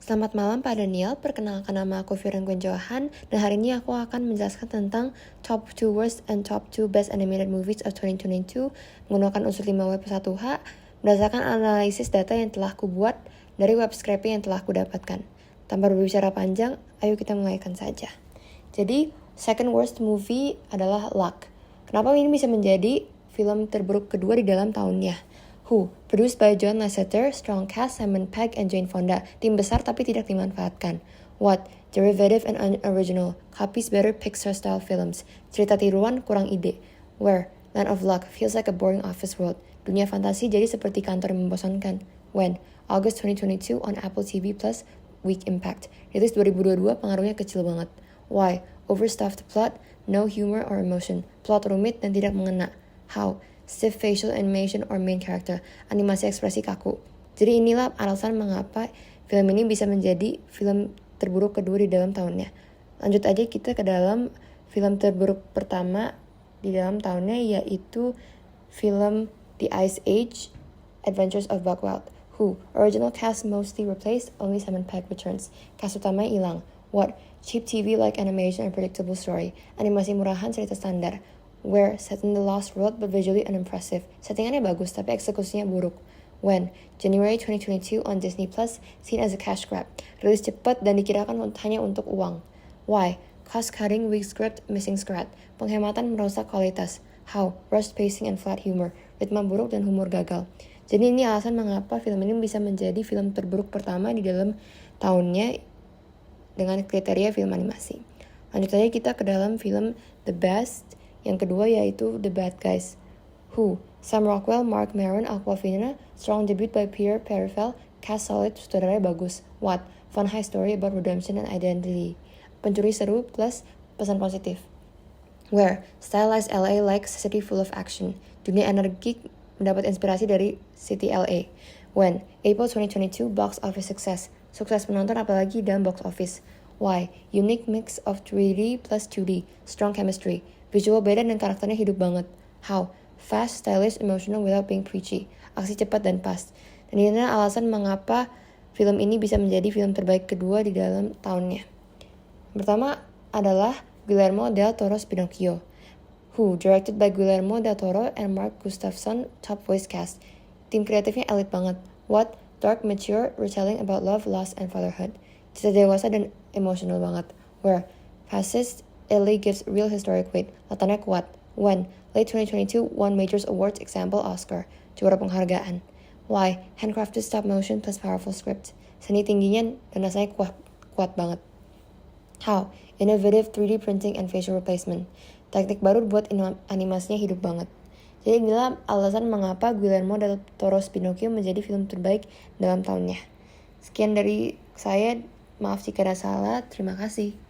Selamat malam Pak Daniel, perkenalkan nama aku Firen Johan dan hari ini aku akan menjelaskan tentang Top 2 Worst and Top 2 Best Animated Movies of 2022 menggunakan unsur 5W+1H berdasarkan analisis data yang telah kubuat dari web scraping yang telah kudapatkan. Tanpa berbicara panjang, ayo kita mulaikan saja. Jadi, second worst movie adalah Luck. Kenapa ini bisa menjadi film terburuk kedua di dalam tahunnya? Who, produced by John Lasseter, strong cast, Simon Pegg, and Jane Fonda. Tim besar tapi tidak dimanfaatkan. What, derivative and unoriginal, copies better Pixar-style films. Cerita tiruan kurang ide. Where, Land of Luck, feels like a boring office world. Dunia fantasi jadi seperti kantor yang membosankan. When, August 2022 on Apple TV Plus, weak impact. Rilis 2022, pengaruhnya kecil banget. Why, overstuffed plot, no humor or emotion. Plot rumit dan tidak mengena. How, stiff facial animation or main character, animasi ekspresi kaku. Jadi inilah alasan mengapa film ini bisa menjadi film terburuk kedua di dalam tahunnya. Lanjut aja kita ke dalam film terburuk pertama di dalam tahunnya, yaitu film The Ice Age, Adventures of Buck Wild. Who, original cast mostly replaced, only Simon Pegg returns. Cast utama hilang. What, cheap TV-like animation and predictable story. Animasi murahan, cerita standar. Where, set in the Lost World but visually unimpressive. Settingannya bagus tapi eksekusinya buruk. When, January 2022 on Disney Plus, seen as a cash grab. Rilis cepat dan dikirakan hanya untuk uang. Why, cost cutting, weak script, missing scrat. Penghematan merusak kualitas. How, rushed pacing and flat humor. Ritme buruk dan humor gagal. Jadi ini alasan mengapa film ini bisa menjadi film terburuk pertama di dalam tahunnya dengan kriteria film animasi. Lanjut aja kita ke dalam film The Best. Yang kedua yaitu The Bad Guys. Who, Sam Rockwell, Mark Maron, Awkwafina, strong debut by Pierre Perifel, cast solid, sutradaranya bagus. What, fun high story about redemption and identity. Pencuri seru plus pesan positif. Where, stylized LA like city full of action. Dunia energik mendapat inspirasi dari City LA. When, April 2022 box office success. Sukses penonton apalagi dalam box office. Why, unique mix of 3D plus 2D, strong chemistry. Visual beda dan karakternya hidup banget. How, fast, stylish, emotional without being preachy. Aksi cepat dan pas. Dan ini adalah alasan mengapa film ini bisa menjadi film terbaik kedua di dalam tahunnya. Pertama adalah Guillermo del Toro's Pinocchio. Who, directed by Guillermo del Toro and Mark Gustafson, top voice cast. Tim kreatifnya elit banget. What, dark, mature, retelling about love, loss, and fatherhood. Cerita dewasa dan emotional banget. Where, fascist, Italy gives real historic weight. Latarnya kuat. When, late 2022 won major awards, example Oscar. Juara penghargaan. Why, handcrafted stop motion plus powerful script. Seni tingginya dan rasanya kuat banget. How, innovative 3D printing and facial replacement. Teknik baru buat animasinya hidup banget. Jadi inilah alasan mengapa Guillermo del Toro's Pinocchio menjadi film terbaik dalam tahunnya. Sekian dari saya, maaf jika ada salah, terima kasih.